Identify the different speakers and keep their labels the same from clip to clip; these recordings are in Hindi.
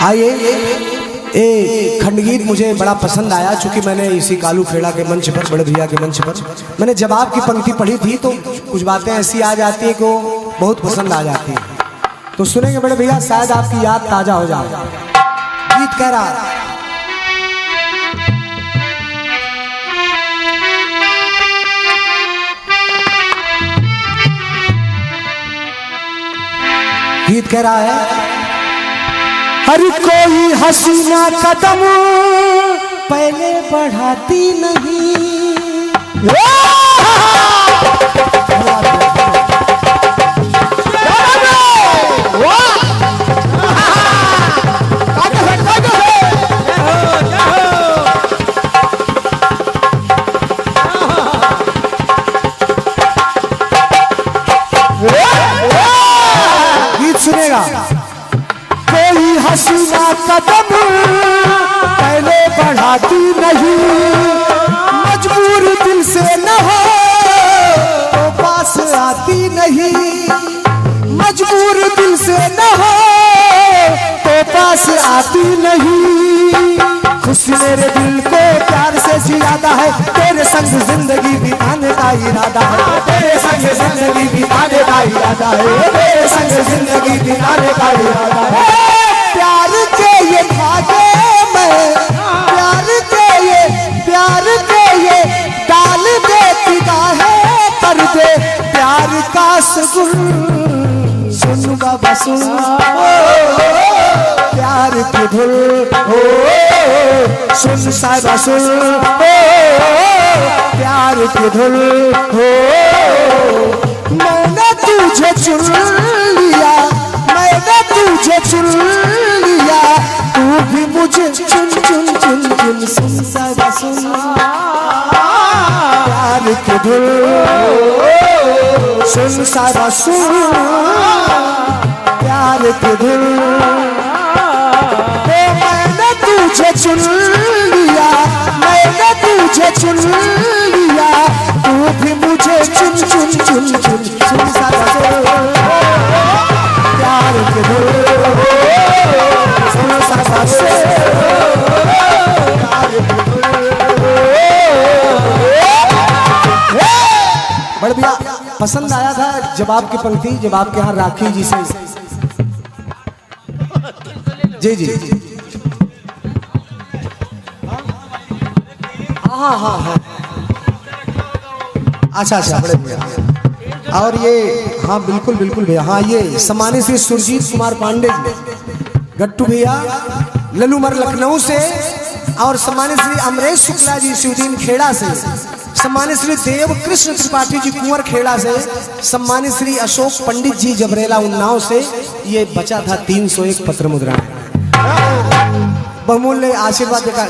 Speaker 1: आइए, ये खंडगीत मुझे बड़ा पसंद आया, चूंकि मैंने इसी कालू खेड़ा के मंच पर, बड़े भैया के मंच पर मैंने जवाब की पंक्ति पढ़ी थी, तो कुछ बातें ऐसी आ जाती है कि बहुत पसंद आ जाती है। तो सुनेंगे बड़े भैया, शायद आपकी याद ताजा हो जाए। गीत कह रहा, गीत कह रहा है, हर कोई हसीना कदम पहले बढ़ाती नहीं। गीत सुनेगा, कोई हसीना कदम पहले बढ़ाती नहीं, मजबूर दिल से न हो तो पास आती नहीं, मजबूर दिल से न हो तो पास आती नहीं। खुशी मेरे दिल को प्यार से जियादा है, तेरे संग जिंदगी बिताने का इरादा है, तेरे संग जिंदगी बिताने का इरादा है, तेरे संग जिंदगी बिताने का इरादा है। प्यार के ये धागे में, प्यार के ये डाल देती है पर्दे, प्यार का सुगुल सुन बाबा सुन, प्यार की धुल सुन साहिबा सुन, प्यार की धुल मैंने तुझे चुन लिया, मैंने तुझे चुन लिया, तू भी मुझे चुन चुन चुन चुन सुन साहिबा सुन, प्यार की धुल सुन साहिबा सुन, प्यार की धुल मैंने तुझे चुन लिया, मैंने तुझे चुन लिया, तू भी मुझे चुन चुन चुन चुन सुन साहिबा सुन, प्यार की धुल सुन साहिबा सुन, प्यार की धुल। बड़ भैया पसंद आया था जवाब की पंक्ति, जब आपके यहाँ राखी जी से, जी जी हाँ हाँ हाँ, अच्छा बड़े भैया, और ये हाँ बिल्कुल बिल्कुल भैया, हाँ ये सम्मानित श्री सुरजीत कुमार पांडे जी, गट्टू भैया लल्लूमर लखनऊ से, और सम्मानित श्री अमरेश शुक्ला जी शिवदीन खेड़ा से, सम्मानित श्री देव कृष्ण त्रिपाठी जी कुंवर खेड़ा से, सम्मानित श्री अशोक पंडित जी जबरेला उन्नाव से। ये बचा था 301 पत्र मुद्राएं, बहुमूल्य आशीर्वाद देकर,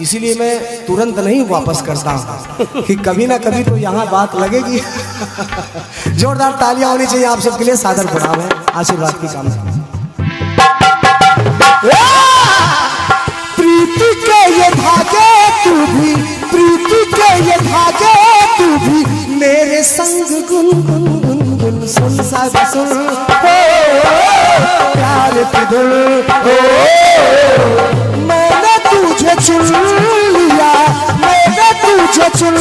Speaker 1: इसीलिए मैं तुरंत नहीं वापस करता हूँ कि कभी ना कभी तो यहाँ बात लगेगी। जोरदार तालियां होनी चाहिए आप सबके लिए, सादर प्रणाम है आशीर्वाद की कामना। प्रीति के ये धागे तू भी, प्रीति के ये धागे तू भी, मेरे संग गुन गुन गुन गुन सुन साहिबा सुन, प्यार की धुल मैंने तुझे चुन लिया, मैंने तुझे चुन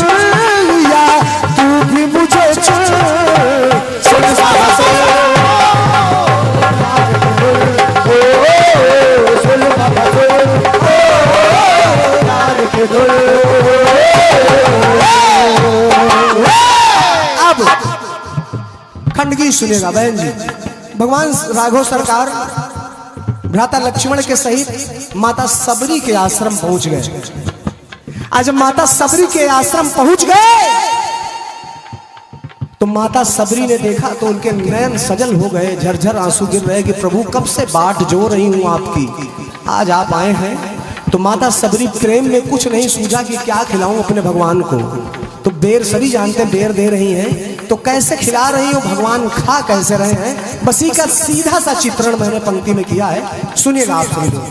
Speaker 1: लिया, तू भी मुझे चुन सुन साहिबा सुन, सुन बाबा सुन, प्यार की धुल। अब खंडगीत सुनेगा बहन जी, भगवान राघव सरकार भ्राता लक्ष्मण के सहित माता सबरी के आश्रम पहुंच गए। आज जब माता सबरी के आश्रम पहुंच गए तो माता सबरी ने देखा तो उनके नयन सजल हो गए, झरझर आंसू गिर रहे कि प्रभु कब से बाट जो रही हूं आपकी, आज आप आए हैं। तो माता सबरी प्रेम में कुछ नहीं सूझा कि क्या खिलाऊं अपने भगवान को, तो बेर सभी जानते बेर दे रही हैं, तो कैसे खिला रही हो भगवान, खा कैसे रहे हैं, बसी का सीधा सा चित्रण मैंने पंक्ति में किया है, सुनिएगा आप सभी लोग।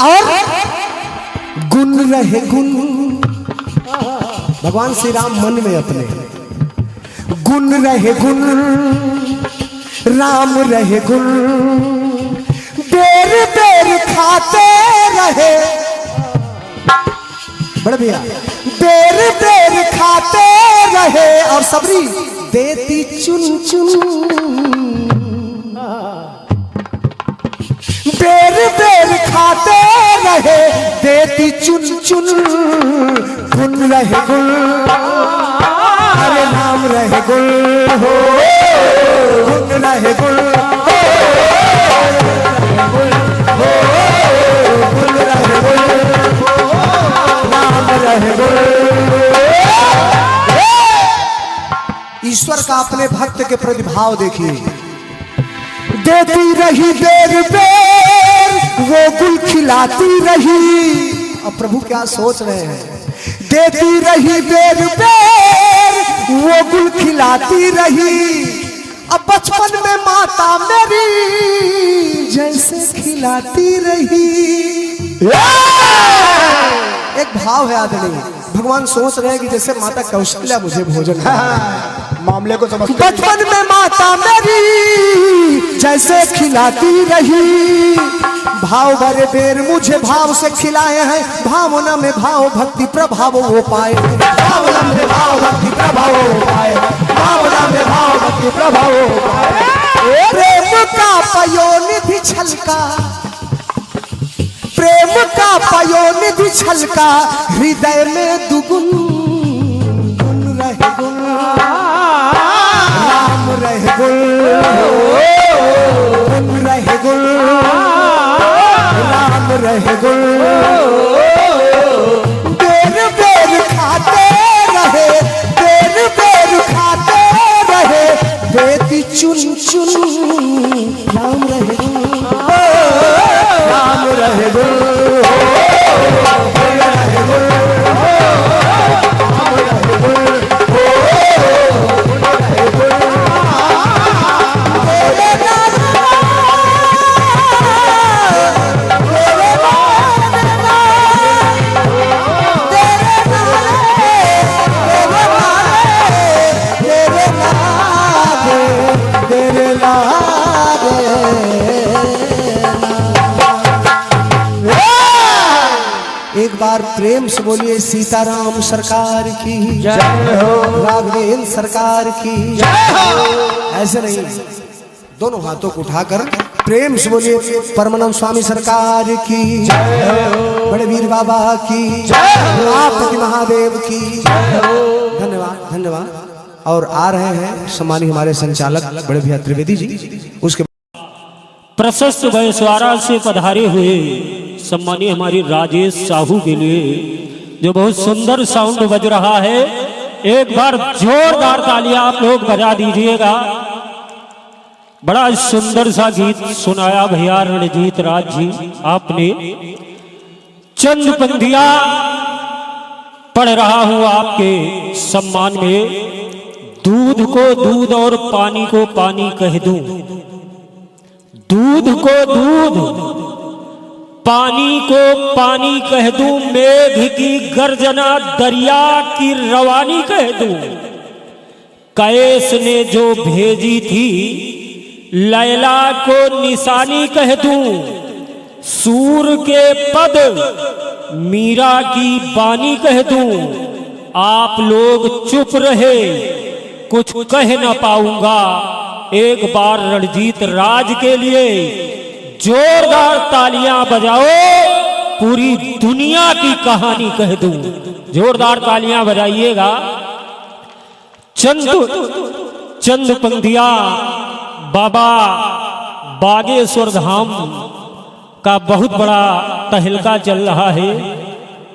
Speaker 1: और गुण रहे गुण, भगवान श्री राम मन में अपने गुण रहे गुण, राम रहे गुण, बेर बेर खाते रहे, बड़े भैया बेर बेर खाते रहे, और सबरी देती चुन चुन, बेर बेर खाते रहे, देती चुन चुन, गुण रहे गुण, अरे नाम रहे गुण हो, गुण रहे गुण हो, गुण रहे गुण, नाम रहे गुण। ईश्वर का अपने भक्त के प्रति भाव देखिए, देती रही बेर बेर वो गुल खिलाती रही। अब प्रभु क्या सोच रहे हैं, देती रही बेर बेर वो गुल खिलाती रही, अब बचपन में माता मेरी जैसे खिलाती रही। एक भाव है आदरणीय, भगवान सोच रहे हैं कि जैसे माता कौशल्या मुझे भोजन
Speaker 2: मामले को समझ,
Speaker 1: बचपन में माता मेरी जैसे खिलाती रही, भाव भरे बेर मुझे भाव से खिलाए हैं, भावना में भाव भक्ति प्रभाव वो पाए, भावना में भाव भक्ति प्रभाव वो पाए, भावना में भाव भक्ति प्रभाव वो पाए। प्रेम का पयोनिधि छलका, प्रेम का पयोनिधि छलका, हृदय में दुगुन, गुण रहे गुण, राम रहे गुण, गुण रहे गुण, राम रहे गुण, बेर बेर खाते रहे, बेर बेर खाते रहे, बेटी चुन चुन, राम रहे गुण, राम रहे गुण, रहे गुण, एक बार प्रेम से बोलिए सीताराम सरकार की जय हो, राघवेंद्र सरकार की जय हो। ऐसे नहीं, दोनों हाथों को उठाकर प्रेम से बोलिए परमानंद स्वामी सरकार की जय हो, बड़े वीर बाबा की जय हो, आपति महादेव की जय हो। धन्यवाद धन्यवाद। और आ रहे हैं सम्मानित हमारे संचालक बड़े भैया त्रिवेदी जी, उसके
Speaker 3: प्रशस्त वैश्वारा से पधारे हुए सम्मानीय हमारी राजेश साहू के लिए जो बहुत सुंदर साउंड बज रहा है, एक बार जोरदार तालियां आप लोग बजा दीजिएगा। बड़ा सुंदर सा गीत सुनाया भैया रणजीत राज जी आपने। चंद पंक्तियां पढ़ रहा हूं आपके सम्मान में। दूध को दूध और पानी को पानी कह दूं, दूध को दूध पानी को पानी कह दूं, मेघ की गर्जना दरिया की रवानी कह दूं। कैस ने जो भेजी थी लैला को निशानी कह दूं, सूर के पद मीरा की बानी कह दूं। आप लोग चुप रहे कुछ कह न पाऊंगा, एक बार रणजीत राज के लिए जोरदार तालियां बजाओ, पूरी दुनिया की कहानी कह दूं। जोरदार तालियां बजाइएगा। चंद पंक्तियां बाबा बागेश्वर धाम का बहुत बड़ा तहलका चल रहा है।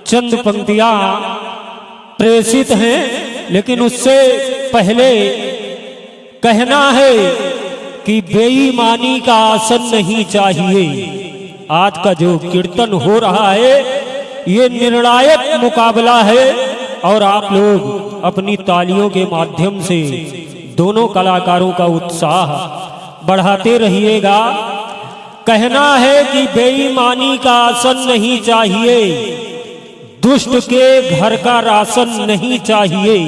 Speaker 3: चंद पंक्तियां प्रेषित हैं, लेकिन उससे पहले कहना है कि बेईमानी का आसन नहीं चाहिए। आज का जो कीर्तन हो रहा है ये निर्णायक मुकाबला है, और आप लोग अपनी तालियों के माध्यम से दोनों कलाकारों का उत्साह बढ़ाते रहिएगा। कहना है कि बेईमानी का आसन नहीं चाहिए, दुष्ट के घर का राशन नहीं चाहिए,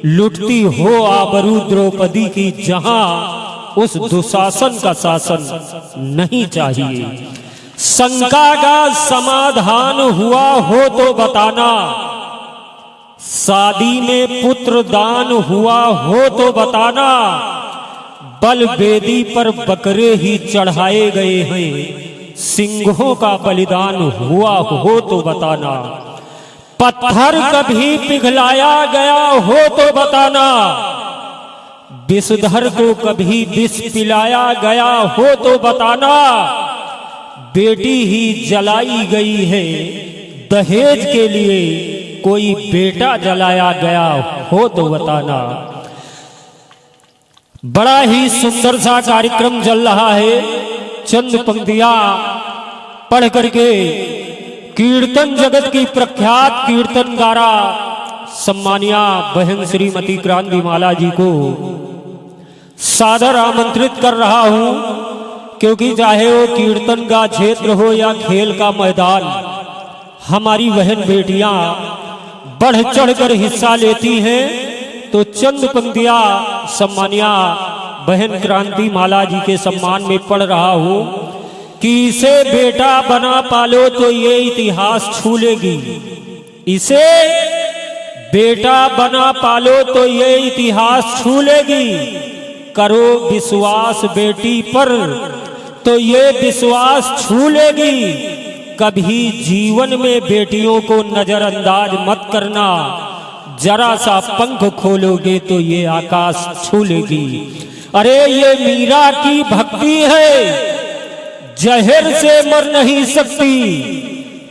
Speaker 3: लुटती हो आबरू द्रौपदी की, जहां उस दुशासन का शासन नहीं चाहिए। शंका का समाधान हुआ हो तो बताना, शादी में पुत्र दान हुआ हो तो बताना, बल वेदी पर बकरे ही चढ़ाए गए हैं, सिंहों का बलिदान हुआ हो तो बताना, पत्थर कभी पिघलाया गया हो तो बताना, विषधर को कभी विष पिलाया गया हो तो बताना, बेटी ही जलाई गई है दहेज के लिए, कोई बेटा जलाया गया हो तो बताना। बड़ा ही सुंदर सा कार्यक्रम चल रहा है। चंद पंक्तियां पढ़ करके कीर्तन जगत की प्रख्यात कीर्तनकारा सम्मानिया बहन श्रीमती क्रांतिमाला जी को सादर आमंत्रित कर रहा हूं, क्योंकि चाहे वो कीर्तन का क्षेत्र हो या खेल का मैदान, हमारी बहन बेटियां बढ़ चढ़कर हिस्सा लेती हैं। तो चंद पंक्तियां सम्मानिया बहन क्रांतिमाला जी के सम्मान में पढ़ रहा हूं कि इसे बेटा बना पालो तो ये इतिहास छू लेगी, इसे बेटा बना पालो तो ये इतिहास छू लेगी, करो विश्वास बेटी पर तो ये विश्वास छू लेगी, कभी जीवन में बेटियों को नजरअंदाज मत करना, जरा सा पंख खोलोगे तो ये आकाश छू लेगी। अरे ये मीरा की भक्ति है, जहर से मर नहीं सकती,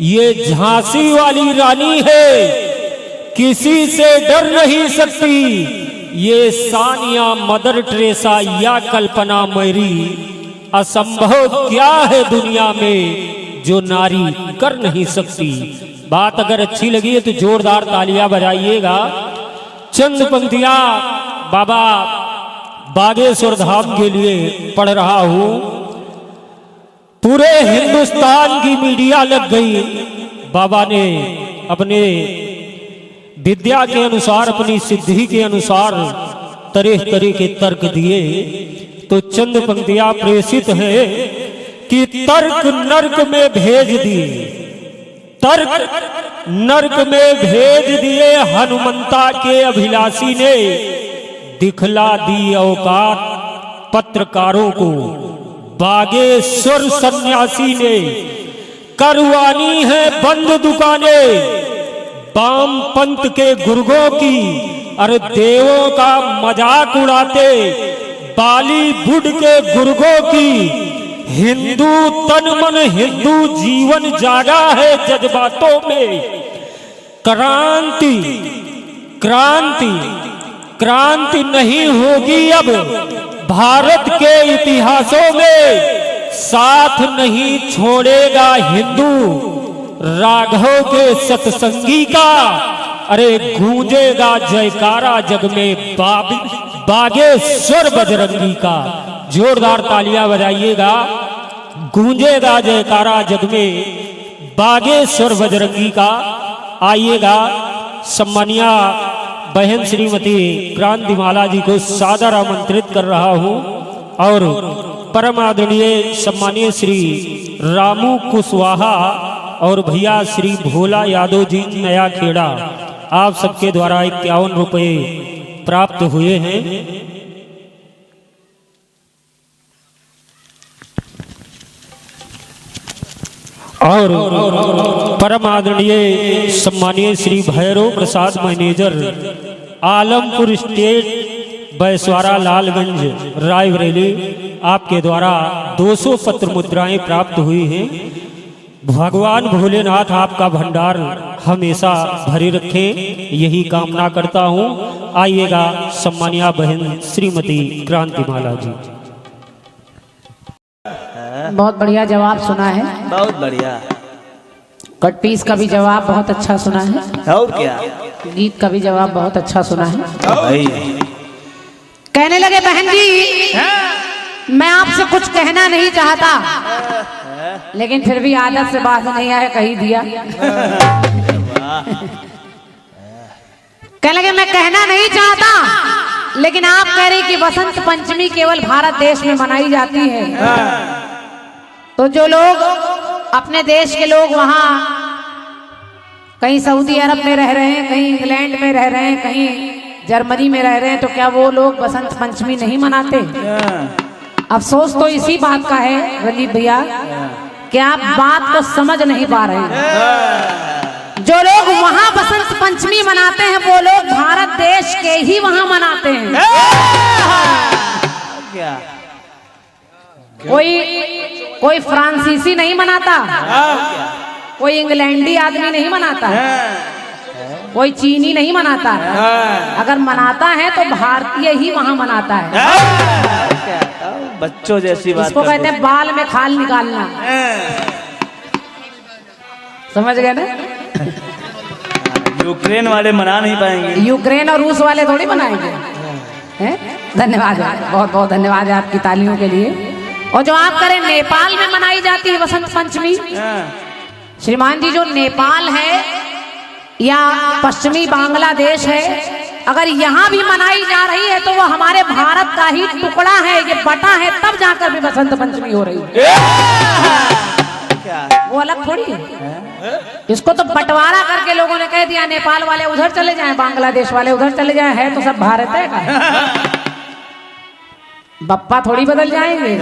Speaker 3: ये झांसी वाली रानी है, किसी से डर नहीं सकती, ये सानिया मदर टेरेसा या कल्पना मैरी, असंभव क्या है दुनिया में जो नारी कर नहीं सकती। बात अगर अच्छी लगी है तो जोरदार तालियां बजाइएगा। चंद पंक्तियां बाबा बागेश्वर धाम के लिए पढ़ रहा हूं। पूरे हिंदुस्तान की मीडिया लग गई, बाबा ने अपने विद्या के अनुसार, अपनी सिद्धि के अनुसार तरह तरह के तर्क दिए। तो चंद पंक्तियां प्रेषित है कि तर्क नर्क में भेज दिए, तर्क नर्क में भेज दिए, हनुमंता के अभिलाषी ने दिखला दी औकात पत्रकारों को, बागेश्वर सन्यासी ने करवानी है बंद दुकानें, वामपंथ के गुर्गों की, अरे देवों का मजाक उड़ाते बॉलीवुड के गुर्गों की, हिंदू तन मन हिंदू जीवन जागा है जज्बातों में, क्रांति क्रांति क्रांति नहीं होगी अब भारत के इतिहासों में, साथ नहीं छोड़ेगा हिंदू राघव के सत्संगी का, अरे गूंजेगा जयकारा जग में बागेश्वर बजरंगी का। जोरदार तालियां बजाइएगा। गूंजेगा जयकारा जग में बागेश्वर बजरंगी का। आइएगा, सम्मानिया बहन श्रीमती क्रांतिमाला जी को सादर आमंत्रित कर रहा हूं और परम आदरणीय सम्मानीय श्री रामू कुशवाहा और भैया श्री भोला यादव जी नया खेड़ा, आप सबके द्वारा 51 रुपये प्राप्त हुए हैं। और परम आदरणीय सम्मानीय श्री भैरव प्रसाद मैनेजर आलमपुर स्टेट बैसवारा लालगंज रायबरेली, आपके द्वारा 200 पत्र मुद्राएं प्राप्त हुई हैं। भगवान भोलेनाथ आपका भंडार हमेशा भरे रखे, यही कामना करता हूं। आइएगा सम्मानिया बहन श्रीमती क्रांतिमाला जी।
Speaker 4: बहुत बढ़िया जवाब सुना है,
Speaker 5: बहुत बढ़िया।
Speaker 4: कट पीस का भी जवाब बहुत अच्छा सुना है,
Speaker 5: और क्या,
Speaker 4: गीत का भी जवाब बहुत अच्छा सुना है।
Speaker 5: भाई
Speaker 4: कहने लगे बहन जी, मैं आपसे कुछ कहना नहीं चाहता, लेकिन फिर भी आदत से बात नहीं आया, कही दिया। कहने लगे मैं कहना नहीं चाहता, लेकिन आप कह रहे कि बसंत पंचमी केवल भारत देश में मनाई जाती है, तो जो लोग अपने देश के लोग वहां कहीं सऊदी अरब में रह रहे हैं, कहीं इंग्लैंड में रह रहे हैं, कहीं जर्मनी में रह रहे हैं, तो क्या वो लोग बसंत पंचमी नहीं मनाते? अफसोस तो इसी बात का है रंजीत भैया कि आप बात को समझ नहीं पा रहे हैं। जो लोग वहां बसंत पंचमी मनाते हैं वो लोग भारत देश के ही वहां मनाते हैं। कोई फ्रांसीसी नहीं मनाता, कोई इंग्लैंडी आदमी नहीं मनाता, कोई चीनी नहीं मनाता। अगर मनाता है तो भारतीय ही वहां मनाता है।
Speaker 5: बच्चों जैसी बात
Speaker 4: इसको कहते हैं बाल में खाल निकालना। समझ गए ना?
Speaker 5: यूक्रेन वाले मना नहीं पाएंगे,
Speaker 4: यूक्रेन और रूस वाले थोड़ी मनाएंगे। हैं? धन्यवाद, बहुत बहुत धन्यवाद है आपकी तालियों के लिए। और जो आप करें, नेपाल में मनाई जाती है बसंत पंचमी। श्रीमान जी, जो नेपाल है या पश्चिमी बांग्लादेश है, अगर यहाँ भी मनाई जा रही है तो वो हमारे भारत का ही टुकड़ा है, ये बटा है, तब जाकर भी बसंत पंचमी हो रही है। वो अलग थोड़ी है। इसको तो बंटवारा करके लोगों ने कह दिया नेपाल वाले उधर चले जाएं, बांग्लादेश वाले उधर चले जाएं, है तो सब भारत है का। बप्पा थोड़ी बदल जाएंगे।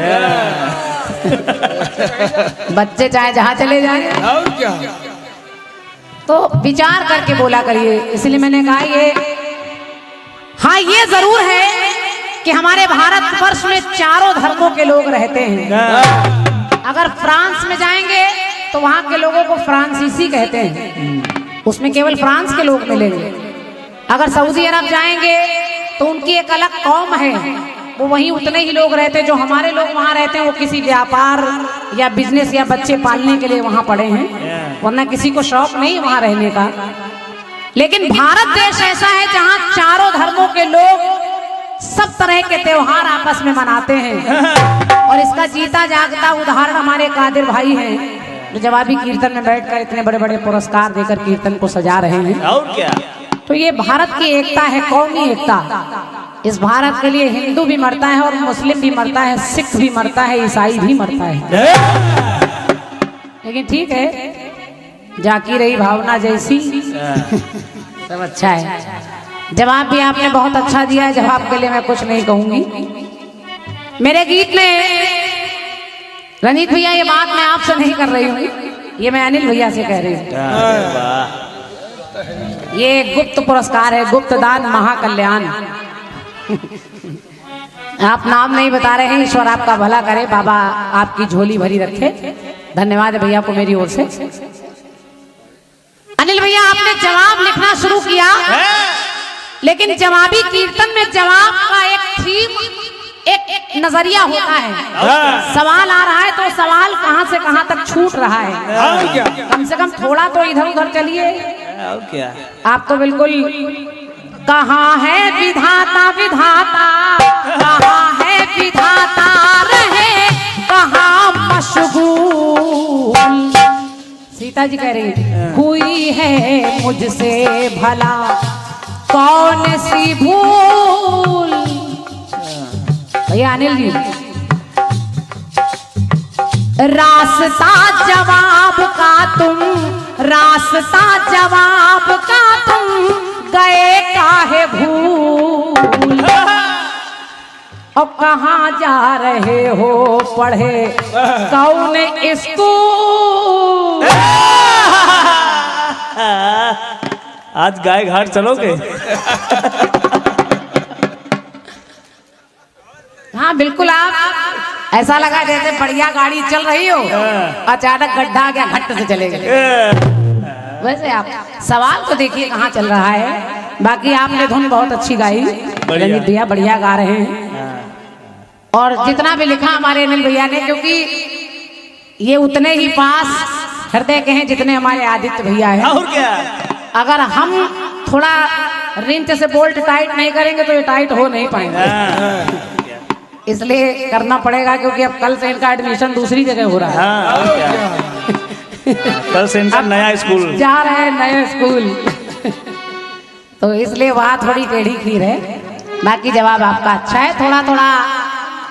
Speaker 4: बच्चे चाहे जहां चले जाएं।
Speaker 1: और क्या?
Speaker 4: तो विचार करके बोला करिए। इसलिए मैंने कहा हाँ, ये जरूर है कि हमारे भारतवर्ष में चारों धर्मों के लोग रहते हैं। अगर फ्रांस में जाएंगे तो वहां के लोगों को फ्रांसीसी कहते हैं, उसमें केवल फ्रांस के लोग मिलेंगे। अगर सऊदी अरब जाएंगे तो उनकी एक अलग कौम है, वो वहीं उतने ही लोग रहते हैं जो हमारे लोग वहां रहते हैं। वो किसी व्यापार या बिजनेस या बच्चे पालने के लिए वहां पड़े हैं, वरना किसी को शौक नहीं वहां रहने का। लेकिन भारत देश ऐसा है जहां चारों धर्मों के लोग सब तरह के त्योहार आपस में मनाते हैं। और इसका जीता जागता उदाहरण हमारे कादिर भाई हैं, जो जवाबी कीर्तन में बैठकर इतने बड़े बड़े पुरस्कार देकर कीर्तन को सजा रहे हैं।
Speaker 5: और क्या?
Speaker 4: तो ये भारत की एकता है, कौमी एकता। इस भारत के लिए हिंदू भी मरता है और मुस्लिम भी मरता है, सिख भी मरता है, ईसाई भी मरता है। लेकिन ठीक है, जाकी रही भावना जैसी, सब अच्छा है। जवाब भी आपने बहुत अच्छा दिया है, जवाब के लिए मैं कुछ नहीं कहूंगी। मेरे गीत में रंजीत भैया, ये बात मैं आपसे नहीं कर रही हूँ, ये मैं अनिल भैया से कह रही हूँ। ये गुप्त पुरस्कार है, गुप्त दान महाकल्याण। आप नाम नहीं बता रहे हैं, ईश्वर आपका भला करे, बाबा आपकी झोली भरी रखे। धन्यवाद भैया को मेरी ओर से। अनिल भैया, आपने जवाब लिखना शुरू किया, लेकिन जवाबी कीर्तन में जवाब का एक थीम, एक नजरिया होता है। सवाल आ रहा है तो सवाल कहां से कहां तक छूट रहा है। कम से कम थोड़ा तो इधर उधर चलिए।
Speaker 5: और क्या?
Speaker 4: आप तो बिल्कुल, कहाँ है विधाता, विधाता कहाँ है विधाता, रहे कहाँ मशगूल। सीता जी कह रही हुई है मुझसे भला कौन सी भूल। भैया अनिल जी, रास्ता जवाब का तुम, रास्ता जवाब का तुम गए काहे भूल। और कहाँ जा रहे हो पढ़े कौन स्कूल।
Speaker 5: आज गाय घाट चलोगे?
Speaker 4: हाँ बिल्कुल, आप ऐसा लगा जैसे बढ़िया गाड़ी चल रही हो, अचानक गड्ढा आ गया, घट्ट से चले गए। वैसे आप सवाल तो देखिए कहाँ चल रहा है। बाकी आपने धुन बहुत अच्छी गाई, रंजीत भैया बढ़िया गा रहे हैं। और जितना भी लिखा हमारे अनिल भैया ने, क्योंकि ये उतने ही पास हृदय के हैं जितने हमारे आदित्य भैया हैं।
Speaker 5: और क्या?
Speaker 4: अगर हम थोड़ा रिंच से बोल्ट टाइट नहीं करेंगे तो ये टाइट हो नहीं पाएंगे। इसलिए करना पड़ेगा, क्योंकि अब कल से इनका एडमिशन दूसरी जगह हो रहा है।
Speaker 5: कल से इनका नया स्कूल
Speaker 4: जा रहे हैं, नया स्कूल। तो इसलिए वहाँ थोड़ी टेढ़ी खीर है। बाकी जवाब आपका अच्छा है। थोड़ा थोड़ा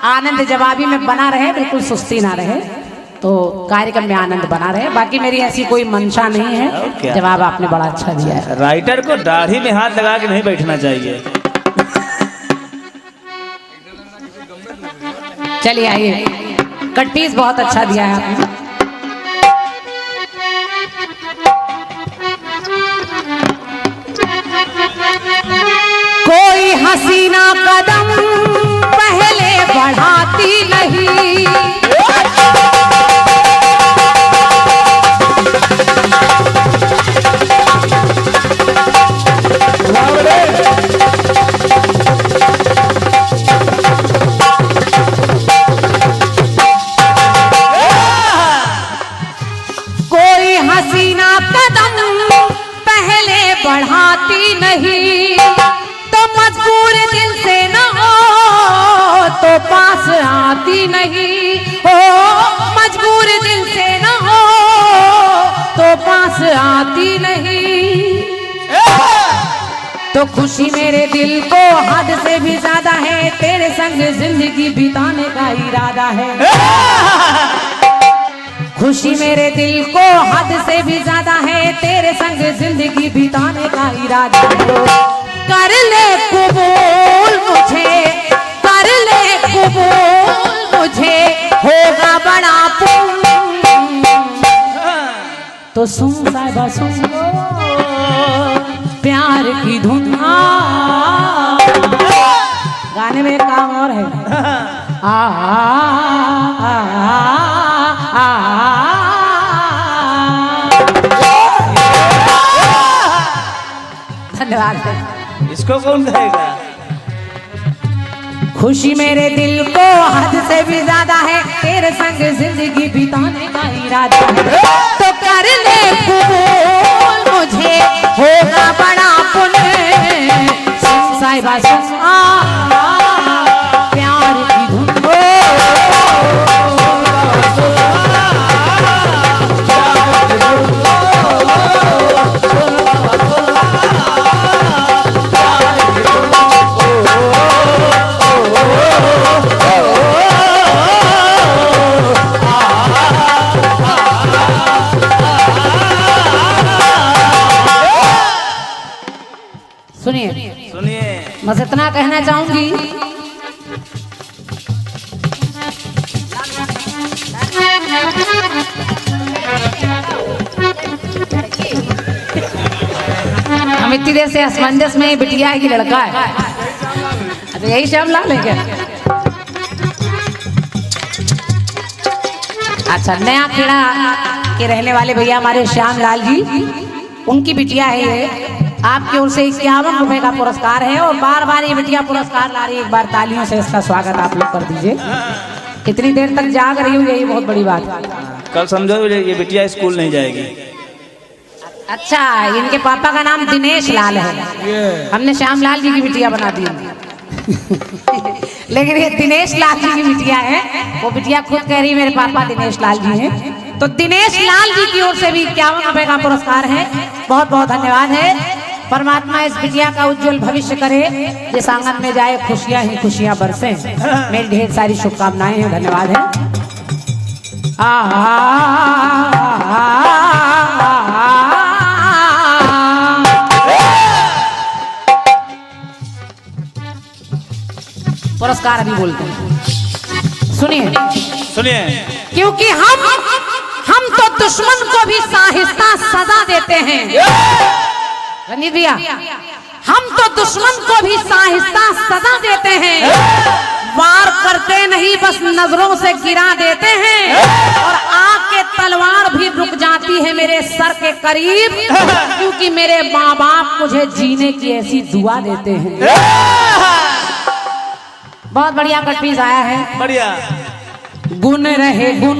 Speaker 4: आनंद जवाबी में बना रहे, बिल्कुल सुस्ती ना रहे, तो कार्यक्रम में आनंद बना रहे। बाकी मेरी ऐसी कोई मंशा नहीं है। जवाब आपने बड़ा अच्छा दिया है।
Speaker 5: राइटर को दाढ़ी में हाथ लगा के नहीं बैठना चाहिए।
Speaker 4: चलिए आइए, कट पीस बहुत अच्छा दिया है आपने। कोई हसीना कदम पहले बढ़ाती नहीं, कोई हसीना कदम पहले बढ़ाती नहीं, तो मजबूर दिल से न हो तो पास आती नहीं। हो मजबूर दिल से न हो तो पास आती नहीं। तो खुशी मेरे दिल को हद से भी ज्यादा है, तेरे संग जिंदगी बिताने का इरादा है। खुशी मेरे दिल को हद से भी ज्यादा है, तेरे संग जिंदगी बिताने का इरादा है। कर ले कबूल मुझे, कर ले कबूल मुझे, होगा बड़ा पुण्य। तो सुन साहिबा सुन प्यार की धुन। गाने में एक काम और है। धन्यवाद।
Speaker 5: इसको कौन कहेगा?
Speaker 4: खुशी मेरे दिल को हद से भी ज्यादा है, तेरे संग जिंदगी बिताने का इरादा है। तो कर ले कबूल मुझे, होगा बड़ा पुण्य। सुन साहिबा सुन प्यार की धुन। सुनिए
Speaker 5: सुनिए,
Speaker 4: बस इतना कहना चाहूंगी, हम इतनी देर से असमंजस में बिटिया है कि लड़का है। अच्छा यही श्यामलाल है क्या? अच्छा, नया खेड़ा के रहने वाले भैया हमारे श्यामलाल जी, उनकी बिटिया है ये। आपकी ओर से 51 रुपए का पुरस्कार है और बार बार ये बिटिया पुरस्कार ला रही है। एक बार तालियों से इसका स्वागत आप लोग कर दीजिए। इतनी देर तक जाग रही हूँ, यही बहुत बड़ी बात है।
Speaker 5: कल समझो ये बिटिया स्कूल नहीं जाएगी।
Speaker 4: अच्छा, इनके पापा का नाम दिनेश लाल है, हमने श्यामलाल जी की बिटिया बना दी। लेकिन ये दिनेश लाल जी की बिटिया है। वो बिटिया खुद कह रही है मेरे पापा दिनेश लाल जी हैं। तो दिनेश लाल जी की ओर से भी 51 रुपए का पुरस्कार है। बहुत बहुत धन्यवाद है। परमात्मा इस बिटिया का उज्जवल भविष्य करे, जिस आंगन में जाए खुशियां ही खुशियां बरसे। मेरी ढेर सारी शुभकामनाएं हैं। धन्यवाद है। पुरस्कार अभी बोलते हैं, सुनिए
Speaker 5: सुनिए।
Speaker 4: क्योंकि हम तो दुश्मन को भी साहिस्ता सजा देते हैं। रंजीत भैया, हम तो दुश्मन को भी साहिस्ता सजा देते हैं। वार करते नहीं, बस नजरों से गिरा देते हैं। और आग के तलवार भी रुक जाती है मेरे सर के करीब, क्योंकि मेरे माँ बाप मुझे जीने की ऐसी दुआ देते हैं। बहुत बढ़िया कटपीस आया है।
Speaker 5: बढ़िया।
Speaker 4: गुण रहे गुण,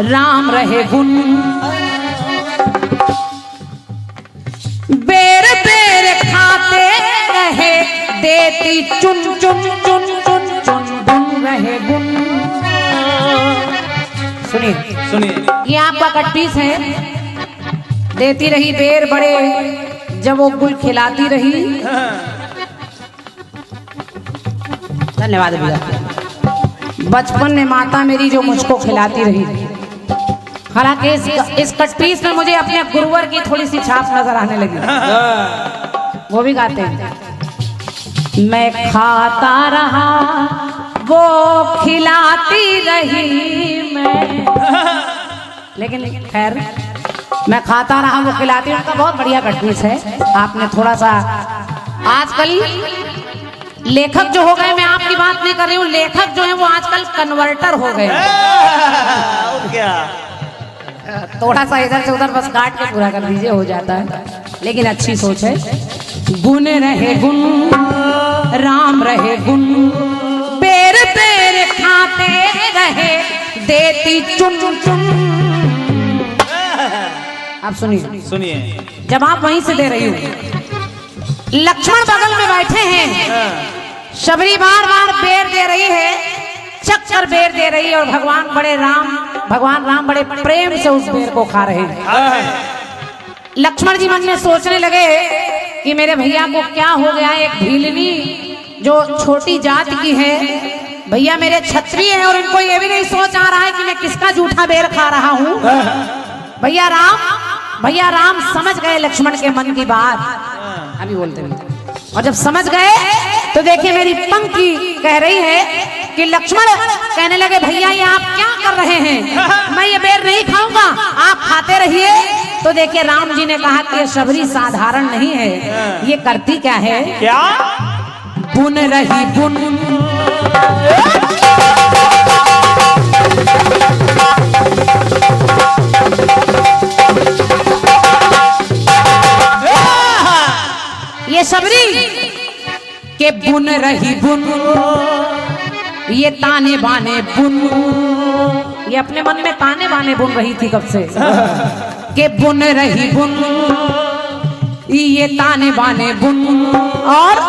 Speaker 4: राम रहे गुण, बेर बेर खाते रहे, देती चुन चुन चुन चुन चुन, गुण रहे गुण। सुनिए
Speaker 5: सुनिए।
Speaker 4: ये आपका कटपीस है। देती रही बेर, बड़े जब वो गुल खिलाती रही। धन्यवाद भैया। बचपन में माता मेरी जो मुझको खिलाती रही, हालांकि इस कटपीस में मुझे अपने गुरुवर की थोड़ी सी छाप नजर आने लगी। वो भी गाते हैं, मैं खाता रहा वो खिलाती रही मैं, लेकिन खैर मैं खाता रहा वो खिलाती रही। उनका बहुत बढ़िया कटपीस है। आपने थोड़ा सा आजकल लेखक जो हो गए, मैं आपकी बात नहीं कर रही हूँ, लेखक जो है वो आजकल कन्वर्टर हो गए।
Speaker 5: और क्या,
Speaker 4: थोड़ा सा इधर से उधर बस काट के पूरा कर दीजिए, हो जाता है। लेकिन अच्छी सोच है। गुण रहे गुण, राम रहे गुण, बेर बेर खाते रहे देती चुन चुन। आप सुनिए
Speaker 5: सुनिए।
Speaker 4: जब आप वहीं से दे रही हो, लक्ष्मण बगल में बैठे हैं, शबरी बार बार बेर दे रही है, चक्कर बेर दे रही है, और भगवान राम बड़े प्रेम से उस बेर को खा रहे हैं। लक्ष्मण जी मन में सोचने लगे कि मेरे भैया को क्या हो गया। एक भीलनी जो छोटी जात की है, भैया मेरे क्षत्रिय हैं, और इनको ये भी नहीं सोच आ रहा है कि मैं किसका जूठा बेर खा रहा हूँ। भैया राम समझ गए लक्ष्मण के मन की बात। अभी बोलते हैं, और जब समझ गए तो देखिए मेरी पंक्ति कह रही है कि लक्ष्मण कहने लगे, भैया ये आप क्या कर रहे हैं, मैं ये बेर नहीं खाऊंगा, आप खाते रहिए। तो देखिए राम जी ने कहा कि ये शबरी साधारण नहीं है, ये करती क्या है,
Speaker 5: क्या
Speaker 4: बुन रही बुन, ये शबरी के बुन रही बुन, ये ताने बाने बुन, ये अपने मन में ताने बाने बुन रही थी कब से, के बुन रही बुन, ये ताने बाने बुन, और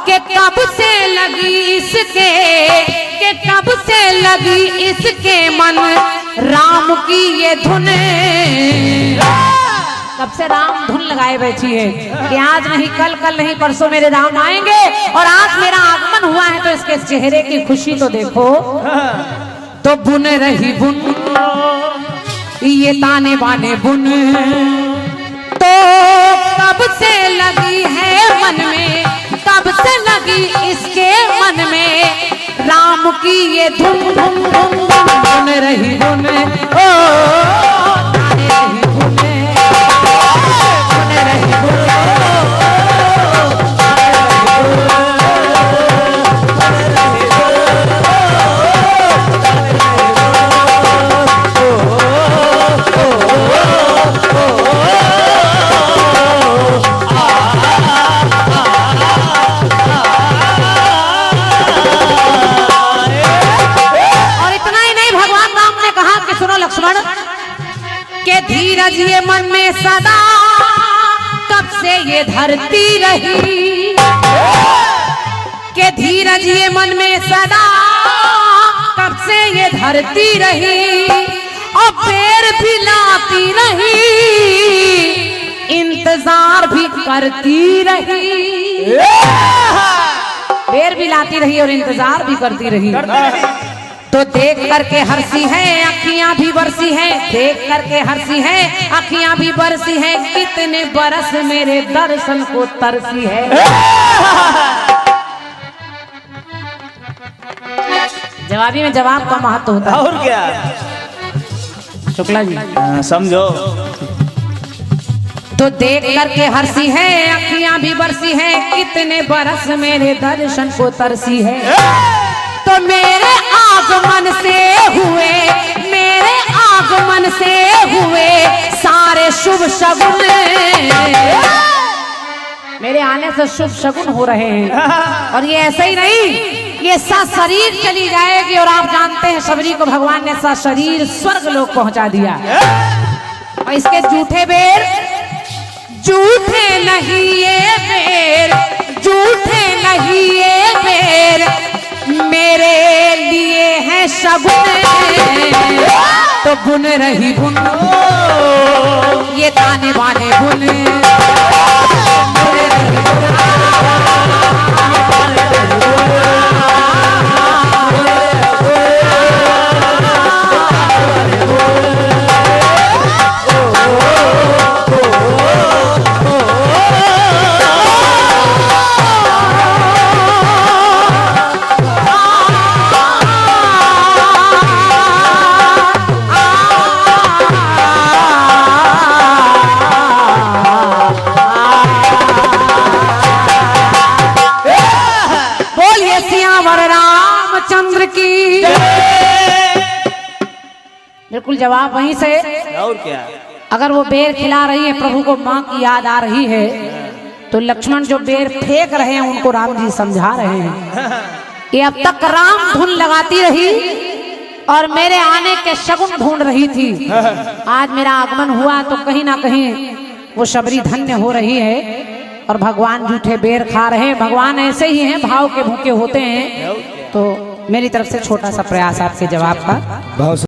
Speaker 4: के कब से लगी इसके, के कब से लगी इसके मन राम की ये धुन। कब से राम धुन लगाए बैठी है कि आज नहीं कल, कल नहीं परसों मेरे राम आएंगे, और आज मेरा आगमन हुआ है तो इसके चेहरे की खुशी तो देखो। तो बुन रही बुन, ये ताने बाने बुन, तो कब से लगी है मन में, कब से लगी इसके मन में राम की ये धुन धुन धुन धुन। बुन रही बुन, ओ ताने रही बुन, बुन रही बुन, धीरज ये मन में सदा कब से ये धरती रही, के धीरज ये मन में सदा कब से ये धरती रही, और पैर भी लाती रही, इंतजार भी करती रही, पैर भी लाती रही और इंतजार भी करती रही। तो देख करके हंसी है अखियां भी बरसी है, देख करके हंसी है अखियां भी बरसी है, कितने बरस मेरे दर्शन को तरसी है। जवाबी में जवाब का महत्व होता है।
Speaker 5: और क्या
Speaker 4: शुक्ला जी
Speaker 5: समझो।
Speaker 4: तो देख करके हंसी है अखियां भी बरसी है, कितने बरस मेरे दर्शन को तरसी है। तो मेरे आगमन से हुए, मेरे आगमन से हुए सारे शुभ शगुन, मेरे आने से शुभ शगुन हो रहे हैं। और ये ऐसा ही नहीं, ये शरीर चली जाएगी, और आप जानते हैं शबरी को भगवान ने शरीर स्वर्ग लोक पहुंचा दिया। और इसके झूठे बेर, झूठे नहीं ये बेर, झूठे नहीं ये बेर, मेरे लिए है शगुन। तो बुन रही बुन, ये ताने बाने बुन, की। बिल्कुल जवाब वहीं से।
Speaker 5: और क्या?
Speaker 4: अगर वो बेर खिला रही है, प्रभु को माँ की याद आ रही है, तो लक्ष्मण जो बेर फेंक रहे हैं उनको राम जी समझा रहे हैं। ये अब तक राम धुन लगाती रही और मेरे आने के शगुन ढूंढ रही थी। आज मेरा आगमन हुआ तो कहीं ना कहीं वो शबरी धन्य हो रही है। और भगवान जूठे बेर खा रहे हैं। भगवान ऐसे ही हैं, भाव के भूखे होते हैं। तो मेरी तरफ से छोटा सा प्रयास आपके जवाब का।